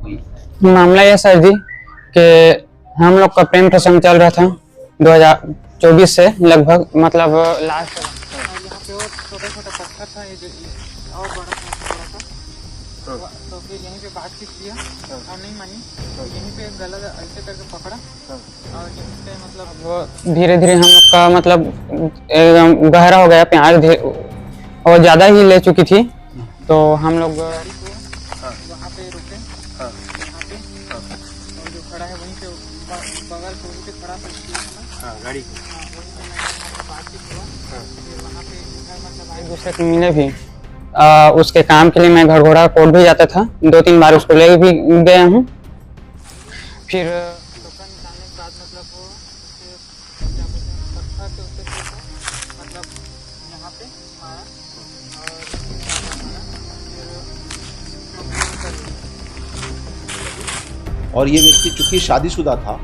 कोई? मामला यह सर जी कि हम लोग का प्रेम प्रसंग चल रहा था 2024 से लगभग, मतलब लास्ट। यहाँ पे और छोटा छोटा पत्थर था, ये और बड़ा था। तो फिर यहीं पे बातचीत किया और नहीं मानी, तो यहीं पे गला ऐसे करके पकड़ा और यहीं पे मतलब धीरे धीरे हम लोग का मतलब एकदम गहरा हो गया प्यार, और ज़्यादा ही ले चुकी थी। तो हम लोग गाड़ी को वहाँ पे रुके, यहाँ पे और जो खड़ा है वहीं पे बगल पे वहीं पे खड़ा था गाड़ी बातचीत हुआ। फिर वहाँ पे मतलब एक दूसरे को मिले भी। उसके काम के लिए मैं घरघोड़ा कोर्ट भी जाता था, 2-3 बार उसको ले भी गया हूँ। फिर दुकान निकालने के बाद मतलब वो क्या बोलते हैं पत्थर के उससे मतलब यहाँ पे मारा और ये व्यक्ति चूंकि शादीशुदा था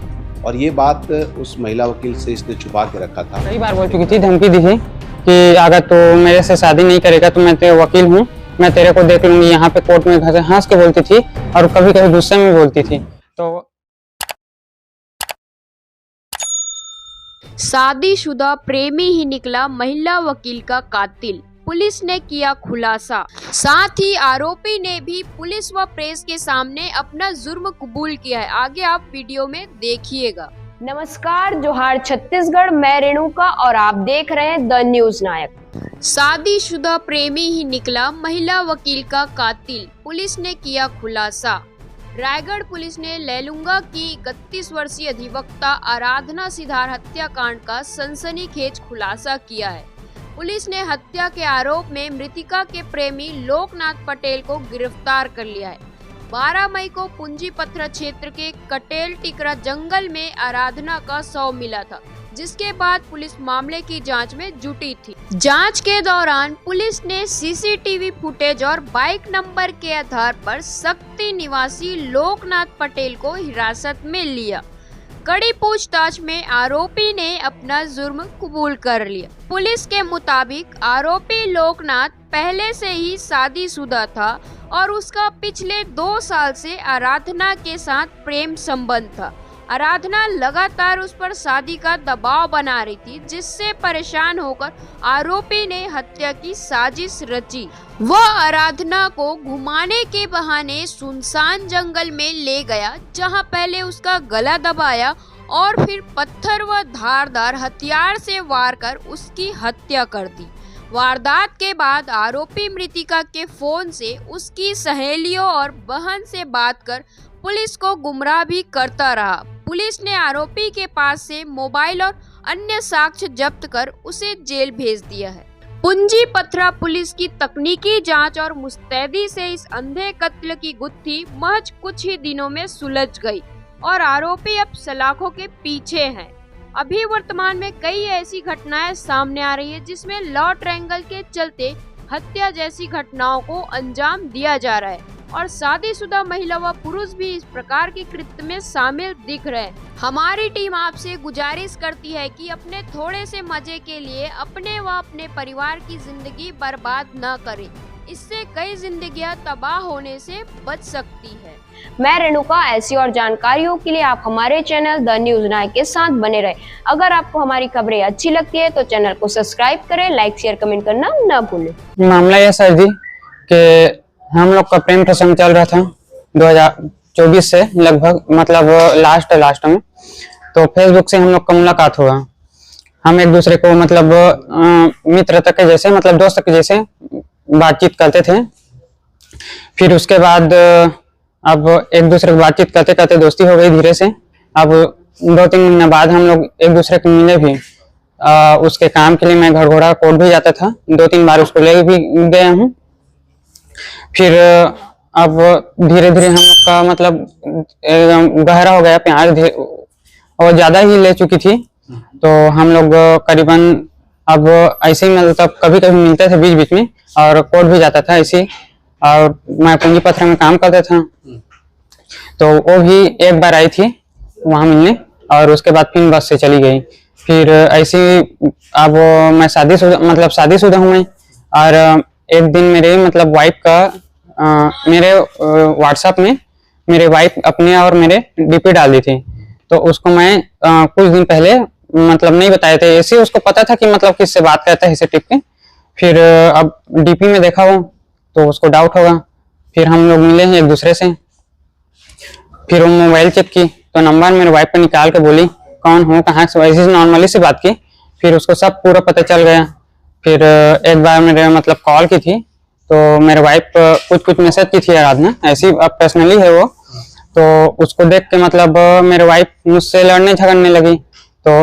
और ये बात उस महिला वकील से इसने छुपा के रखा था। कई बार बोल चुकी थी, धमकी दी थी कि अगर तू मेरे से शादी नहीं करेगा तो मैं तेरा वकील हूँ, मैं तेरे को देख लूंगी। यहाँ पे कोर्ट में हंस के बोलती थी और कभी कभी गुस्से में बोलती थी। तो शादीशुदा प्रेमी ही निकला महिला वकील का कातिल, पुलिस ने किया खुलासा। साथ ही आरोपी ने भी पुलिस व प्रेस के सामने अपना जुर्म कबूल किया है। आगे आप वीडियो में देखिएगा। नमस्कार, जोहार छत्तीसगढ़, मैं रेणुका और आप देख रहे हैं द न्यूज नायक। शादीशुदा प्रेमी ही निकला महिला वकील का कातिल, पुलिस ने किया खुलासा। रायगढ़ पुलिस ने लेलुंगा की 31 वर्षीय अधिवक्ता आराधना सिधार हत्याकांड का सनसनीखेज खुलासा किया है। पुलिस ने हत्या के आरोप में मृतिका के प्रेमी लोकनाथ पटेल को गिरफ्तार कर लिया है। 12 मई को पुंजीपथरा क्षेत्र के कटेल टिकरा जंगल में आराधना का शव मिला था, जिसके बाद पुलिस मामले की जांच में जुटी थी। जांच के दौरान पुलिस ने सीसीटीवी फुटेज और बाइक नंबर के आधार पर सक्ती निवासी लोकनाथ पटेल को हिरासत में लिया। कड़ी पूछताछ में आरोपी ने अपना जुर्म कबूल कर लिया। पुलिस के मुताबिक आरोपी लोकनाथ पहले से ही शादीशुदा था और उसका पिछले 2 साल से आराधना के साथ प्रेम संबंध था। आराधना लगातार उस पर शादी का दबाव बना रही थी, जिससे परेशान होकर आरोपी ने हत्या की साजिश रची। वह आराधना को घुमाने के बहाने सुनसान जंगल में ले गया, जहां पहले उसका गला दबाया और फिर पत्थर व धारदार हथियार से वार कर उसकी हत्या कर दी। वारदात के बाद आरोपी मृतिका के फोन से उसकी सहेलियों और बहन से बात कर पुलिस को गुमराह भी करता रहा। पुलिस ने आरोपी के पास से मोबाइल और अन्य साक्ष्य जब्त कर उसे जेल भेज दिया है। पुंजीपथरा पुलिस की तकनीकी जांच और मुस्तैदी से इस अंधे कत्ल की गुत्थी महज कुछ ही दिनों में सुलझ गई और आरोपी अब सलाखों के पीछे हैं। अभी वर्तमान में कई ऐसी घटनाएं सामने आ रही है, जिसमें लव ट्रायंगल के चलते हत्या जैसी घटनाओं को अंजाम दिया जा रहा है और शादीशुदा महिला व पुरुष भी इस प्रकार की कृत्य में शामिल दिख रहे हैं। हमारी टीम आपसे गुजारिश करती है कि अपने थोड़े से मजे के लिए अपने व अपने परिवार की जिंदगी बर्बाद न करें। इससे कई जिंदगियां तबाह होने से बच सकती है। मैं रेणुका, ऐसी और जानकारियों के लिए आप हमारे चैनल द न्यूज नायक के साथ बने रहे। अगर आपको हमारी खबरें अच्छी लगती है तो चैनल को सब्सक्राइब करें, लाइक शेयर कमेंट करना न भूलें। मामला यह सर जी कि हम लोग का प्रेम प्रसंग चल रहा था 2024 से लगभग, मतलब लास्ट में। तो फेसबुक से हम लोग का मुलाकात हुआ। हम एक दूसरे को मतलब मित्रता के जैसे, मतलब दोस्त के जैसे बातचीत करते थे। फिर उसके बाद अब एक दूसरे को बातचीत करते करते दोस्ती हो गई धीरे से। अब 2-3 महीने बाद हम लोग एक दूसरे को मिले भी। उसके काम के लिए मैं घरघोड़ा कोर्ट भी जाता था, 2-3 बार उसको ले भी गया हूँ। फिर अब धीरे धीरे हम लोग का मतलब एकदम गहरा हो गया प्यार, और ज़्यादा ही ले चुकी थी। तो हम लोग करीबन अब ऐसे ही मतलब कभी कभी मिलते थे बीच बीच में, और कोर्ट भी जाता था ऐसे। और मैं पुंजीपथरा में काम करता था, तो वो भी एक बार आई थी वहाँ मिलने, और उसके बाद फिर बस से चली गई। फिर ऐसे अब मैं शादीशुदा हूँ मैं। और एक दिन मेरे मतलब वाइफ का मेरे व्हाट्सएप में मेरे वाइफ अपने और मेरे डीपी डाल दी थी। तो उसको मैं कुछ दिन पहले मतलब नहीं बताए थे, ऐसे उसको पता था कि मतलब किससे बात करता है इसे टिप के। फिर अब डीपी में देखा वो तो उसको डाउट होगा। फिर हम लोग मिले हैं एक दूसरे से, फिर वो मोबाइल चेक की तो नंबर मेरे वाइफ पे निकाल के बोली कौन हो कहाँ से, ऐसे नॉर्मली से बात की। फिर उसको सब पूरा पता चल गया। फिर एक बार मेरे मतलब कॉल की थी तो मेरे वाइफ कुछ कुछ मैसेज की थी आराधना, ऐसी अब पर्सनली है वो। तो उसको देख के मतलब मेरे वाइफ मुझसे लड़ने झगड़ने लगी। तो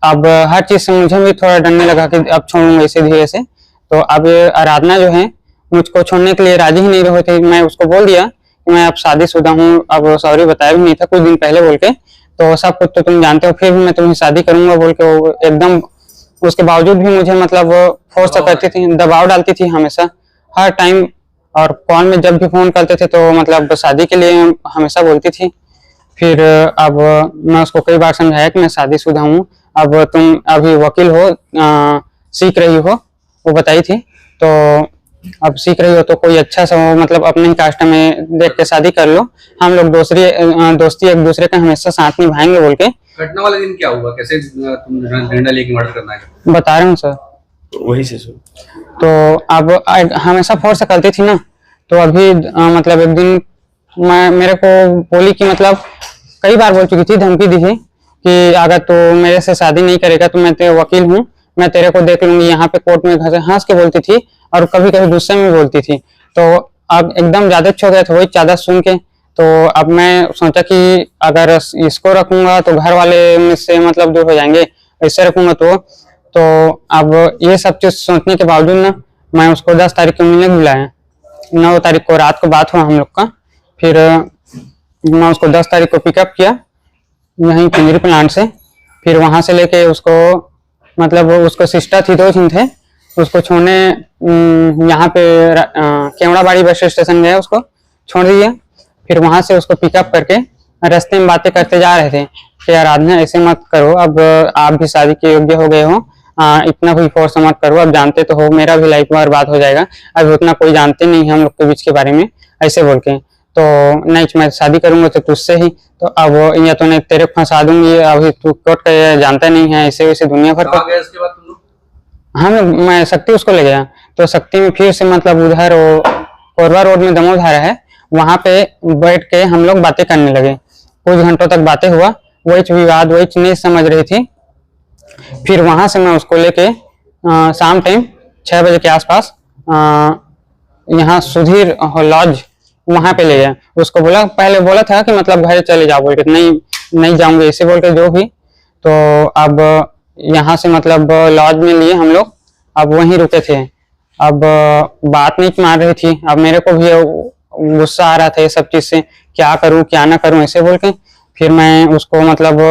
अब हर चीज से मुझे भी थोड़ा डरने लगा कि अब छोड़ूंगा इसे धीरे से। तो अब आराधना जो है मुझको छोड़ने के लिए राजी ही नहीं रहे थे। मैं उसको बोल दिया कि मैं अब शादीशुदा हूँ, अब सॉरी बताया भी नहीं था कुछ दिन पहले बोल के, तो सब कुछ तो तुम जानते हो, फिर भी मैं तुम्हें शादी करूंगा बोल के वो एकदम, उसके बावजूद भी मुझे मतलब फोर्स करती थी, दबाव डालती थी हमेशा हर टाइम। और कॉल में जब भी फोन करते थे तो मतलब शादी के लिए हमेशा बोलती थी। फिर अब मैं उसको कई बार समझाया कि मैं शादीशुदा हूँ, अब तुम अभी वकील हो, सीख रही हो, वो बताई थी। तो अब सीख रही हो तो कोई अच्छा सा हो, मतलब अपने ही कास्ट में देख के शादी कर लो, हम लोग दोस्ती एक दूसरे का हमेशा साथ निभाएंगे बोल के। घटना वाले दिन क्या हुआ, कैसे तुम डंडा लेके मर्डर करना है? बता रहा हूँ सर। वही से सुन। तो अब हमेशा फोर्स करती थी ना, तो अभी मतलब एक दिन मेरे को बोली कि मतलब कई बार बोल चुकी थी, धमकी दी थी कि अगर तू मेरे से शादी नहीं करेगा तो मैं तेरे वकील हूँ, मैं तेरे को देख लूंगी। यहाँ पे कोर्ट में हंस के बोलती थी और कभी कभी गुस्से में बोलती थी। तो अब एकदम ज्यादा हो गया था वही ज्यादा सुन के। तो अब मैं सोचा कि अगर इसको रखूंगा तो घर वाले मुझसे मतलब दूर हो जाएंगे, ऐसे रखूंगा तो अब ये सब चीज सोचने के बावजूद ना मैं उसको 10 तारीख को मिलने बुलाया। 9 तारीख को रात को बात हुआ हम लोग का। फिर मैं उसको 10 तारीख को पिकअप किया यहीं पिंजरी प्लांट से। फिर वहां से लेके उसको मतलब उसको सिस्टर थी, 2 जन थे, उसको छोड़ने यहाँ पे केवड़ाबाड़ी बस स्टेशन गए, उसको छोड़ दिया। फिर वहां से उसको पिकअप करके रास्ते में बातें करते जा रहे थे कि आराधना ऐसे मत करो, अब आप भी शादी के योग्य हो गए हो, इतना भी फोर्स मत करो, अब जानते तो हो मेरा भी लाइफ बर्बाद हो जाएगा, अब उतना कोई जानते नहीं हम लोग के बीच के बारे में, ऐसे बोल के। तो नहीं मैं शादी करूंगा तो तुझसे ही, तो अब या तो नहीं तेरे को फंसा दूंगी, अभी तू कोर्ट का जानता नहीं है, ऐसे वैसे दुनिया भर कहाँ गए उसके बाद तुम लोग? मैं शक्ति उसको ले गया। तो शक्ति में फिर से मतलब उधर कोरबा रोड में दमोधारा है, वहां पे बैठ के हम लोग बातें करने लगे। कुछ घंटों तक बातें हुआ, वही विवाद वही नहीं समझ रही थी। फिर वहां से मैं उसको लेके शाम टाइम 6 बजे के आसपास यहाँ सुधीर लॉज वहां पे ले गया। उसको बोला, पहले बोला था कि मतलब घर चले जाओ बोल के, नहीं जाऊंगे ऐसे बोल के जो भी। तो अब यहाँ से मतलब लॉज में लिए हम लोग, अब वहीं रुके थे। अब बात नहीं मार रही थी, अब मेरे को भी गुस्सा आ रहा था ये सब चीज से, क्या करूं क्या ना करूं ऐसे बोल के। फिर मैं उसको मतलब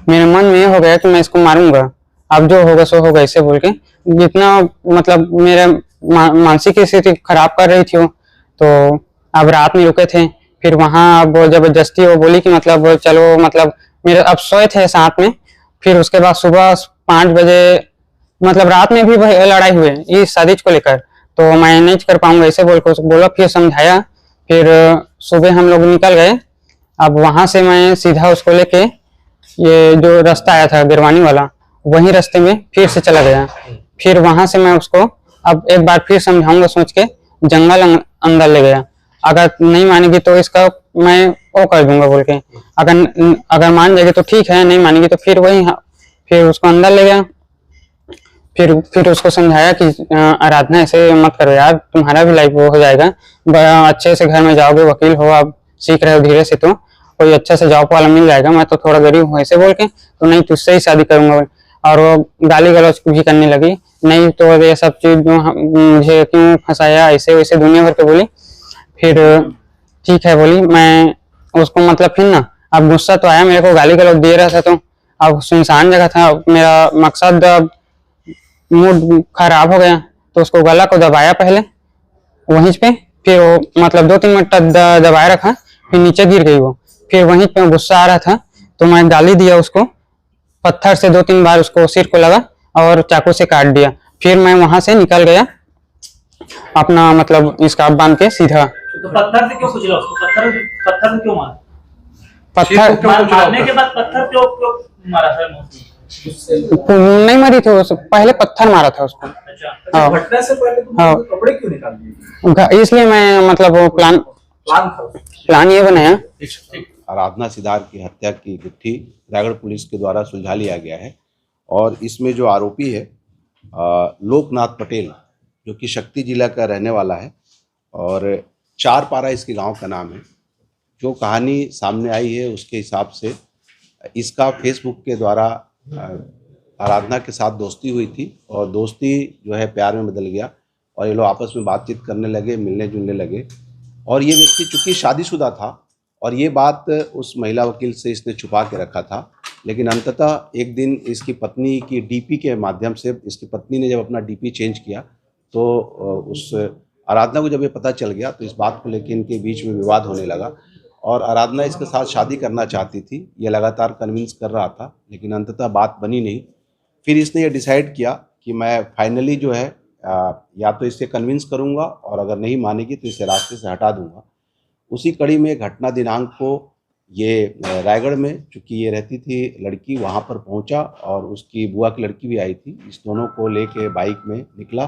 मेरे मन में हो गया कि मैं इसको मारूंगा, अब जो होगा सो होगा ऐसे बोल के। जितना मतलब मेरे मानसिक स्थिति खराब कर रही थी वो। तो अब रात में रुके थे, फिर वहां अब जबरदस्ती वो बोली कि मतलब चलो, मतलब मेरे अब सोए थे साथ में। फिर उसके बाद सुबह 5 बजे मतलब रात में भी लड़ाई हुई इस शादी को लेकर, तो मैं नहीं कर पाऊंगा ऐसे बोल के बोला। फिर समझाया, फिर सुबह हम लोग निकल गए। अब वहां से मैं सीधा उसको लेके ये जो रास्ता आया था गिरवानी वाला, वही रास्ते में फिर से चला गया। फिर वहां से मैं उसको अब एक बार फिर समझाऊंगा सोच के जंगल अंदर ले गया। अगर नहीं मानेगी तो इसका मैं वो कर दूंगा बोल के, अगर मान जाएगी तो ठीक है, नहीं मानेगी तो फिर वही, फिर उसको अंदर ले गया। फिर उसको समझाया कि आराधना ऐसे मत करो यार, तुम्हारा भी लाइफ वो हो जाएगा, अच्छे से घर में जाओगे, वकील हो, आप सीख रहे हो धीरे से, तो कोई अच्छा से जॉब वाला मिल जाएगा, मैं तो थोड़ा गरीब हूँ ऐसे बोल के, तो नहीं तुझसे ही शादी करूंगा। और वो गाली गलौज भी करने लगी, नहीं तो ये सब चीज मुझे क्यों फंसाया, ऐसे वैसे दुनिया भर के बोली। फिर ठीक है बोली, मैं उसको मतलब फिर ना अब गुस्सा तो आया, मेरे को गाली गलौज दे रहा था, तो अब सुनसान जगह था, मेरा मकसद अब मूड खराब हो गया, तो उसको गला को दबाया पहले वहीं पे। फिर वो मतलब 2-3 मिनट दबाए रखा, फिर नीचे गिर गई वो। फिर वहीं पे गुस्सा आ रहा था तो मैं गाली दिया उसको, पत्थर से 2-3 बार उसको सिर को लगा और चाकू से काट दिया। फिर मैं वहां से निकल गया अपना मतलब स्कार्फ बांध के सीधा। तो पत्थर से क्यों कुचला उसको? पत्थर से क्यों मारा? पत्थर मारने के बाद पत्थर क्यों क्यों मारा सर मोस्टली? नहीं मरी थी वो, पहले पत्थर मारा था उसको। अच्छा, हाँ। घटना से पहले तुम हाँ। कपड़े क्यों निकाल दिए? इसलिए मैं मतलब वो प्लान ये बनाया। आराधना सिद्धार्थ की हत्या की गुत्थी रायगढ़ पुलिस के द्वारा सुलझा लिया गया है और इसमें जो आरोपी है लोकनाथ पटेल, जो कि शक्ति जिला का रहने वाला है और चारपारा इसके गांव का नाम है। जो कहानी सामने आई है उसके हिसाब से इसका फेसबुक के द्वारा आराधना के साथ दोस्ती हुई थी और दोस्ती जो है प्यार में बदल गया और ये लोग आपस में बातचीत करने लगे, मिलने जुलने लगे। और ये व्यक्ति चूँकि शादीशुदा था और ये बात उस महिला वकील से इसने छुपा के रखा था, लेकिन अंततः एक दिन इसकी पत्नी की डीपी के माध्यम से, इसकी पत्नी ने जब अपना डीपी चेंज किया तो उस आराधना को जब ये पता चल गया तो इस बात को लेकर इनके बीच में विवाद होने लगा और आराधना इसके साथ शादी करना चाहती थी। ये लगातार कन्विंस कर रहा था लेकिन अंततः बात बनी नहीं। फिर इसने ये डिसाइड किया कि मैं फाइनली जो है या तो इसे कन्विंस करूंगा और अगर नहीं मानेगी तो इसे रास्ते से हटा दूंगा। उसी कड़ी में घटना दिनांक को ये रायगढ़ में, चूँकि ये रहती थी लड़की, वहाँ पर पहुँचा और उसकी बुआ की लड़की भी आई थी। इस दोनों को लेके बाइक में निकला,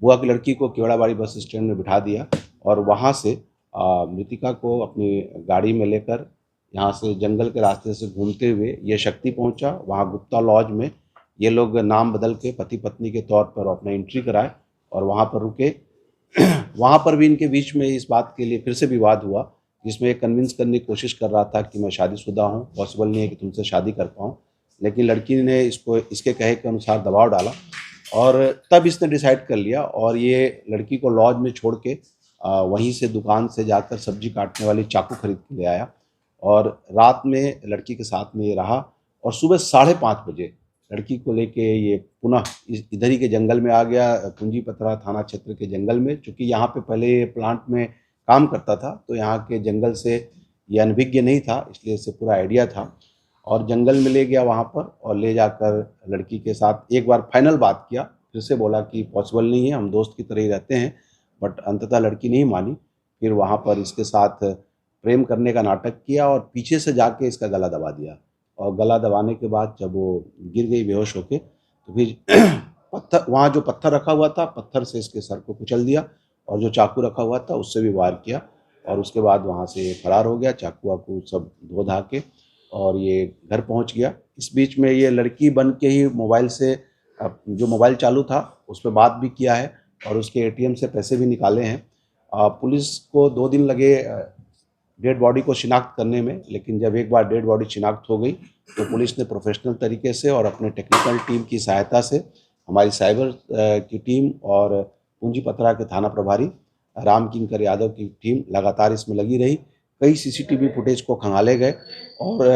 बुआ की लड़की को केवड़ाबाड़ी बस स्टैंड में बिठा दिया और वहाँ से मृतिका को अपनी गाड़ी में लेकर यहाँ से जंगल के रास्ते से घूमते हुए ये शक्ति पहुँचा। वहाँ गुप्ता लॉज में ये लोग नाम बदल के पति पत्नी के तौर पर अपना एंट्री कराए और वहाँ पर रुके। वहाँ पर भी इनके बीच में इस बात के लिए फिर से विवाद हुआ, जिसमें एक कन्विंस करने की कोशिश कर रहा था कि मैं शादीशुदा हूँ, पॉसिबल नहीं है कि तुमसे शादी कर पाऊँ, लेकिन लड़की ने इसको इसके कहे के अनुसार दबाव डाला और तब इसने डिसाइड कर लिया और ये लड़की को लॉज में छोड़ के वहीं से दुकान से जाकर सब्जी काटने वाली चाकू खरीद के ले आया और रात में लड़की के साथ में ये रहा और सुबह 5:30 बजे लड़की को लेके ये पुनः इधर ही के जंगल में आ गया, पूंजीपतरा थाना क्षेत्र के जंगल में। चूँकि यहाँ पे पहले ये प्लांट में काम करता था तो यहाँ के जंगल से ये अनभिज्ञ नहीं था, इसलिए इसे पूरा आइडिया था और जंगल में ले गया वहाँ पर और ले जाकर लड़की के साथ एक बार फाइनल बात किया। फिर से बोला कि पॉसिबल नहीं है, हम दोस्त की तरह ही रहते हैं, बट अंततः लड़की नहीं मानी। फिर वहाँ पर इसके साथ प्रेम करने का नाटक किया और पीछे से जाके इसका गला दबा दिया और गला दबाने के बाद जब वो गिर गई बेहोश होके तो फिर पत्थर, वहाँ जो पत्थर रखा हुआ था, पत्थर से इसके सर को कुचल दिया और जो चाकू रखा हुआ था उससे भी वार किया और उसके बाद वहाँ से फरार हो गया। चाकू वाकू सब धो धा के और ये घर पहुँच गया। इस बीच में ये लड़की बन के ही मोबाइल से, जो मोबाइल चालू था उस पर बात भी किया है और उसके एटीएम से पैसे भी निकाले हैं। पुलिस को 2 दिन लगे डेड बॉडी को शिनाख्त करने में, लेकिन जब एक बार डेड बॉडी शिनाख्त हो गई तो पुलिस ने प्रोफेशनल तरीके से और अपने टेक्निकल टीम की सहायता से, हमारी साइबर की टीम और पूंजीपतरा के थाना प्रभारी राम किंकर यादव की टीम लगातार इसमें लगी रही। कई सीसीटीवी फुटेज को खंगाले गए और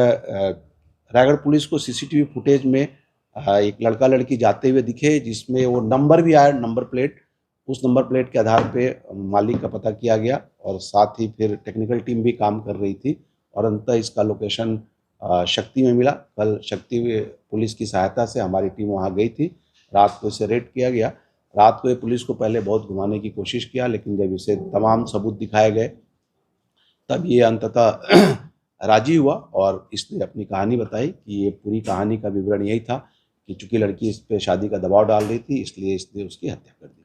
रायगढ़ पुलिस को सीसीटीवी फुटेज में एक लड़का लड़की जाते हुए दिखे जिसमें वो नंबर भी आया, नंबर प्लेट। उस नंबर प्लेट के आधार पे मालिक का पता किया गया और साथ ही फिर टेक्निकल टीम भी काम कर रही थी और अंततः इसका लोकेशन शक्ति में मिला। कल शक्ति पुलिस की सहायता से हमारी टीम वहाँ गई थी, रात को इसे रेड किया गया। रात को ये पुलिस को पहले बहुत घुमाने की कोशिश किया, लेकिन जब इसे तमाम सबूत दिखाए गए तब ये अंततः राजी हुआ और इसने अपनी कहानी बताई कि ये पूरी कहानी का विवरण यही था कि चूँकि लड़की इस पर शादी का दबाव डाल रही थी, इसलिए इसने उसकी हत्या कर दी।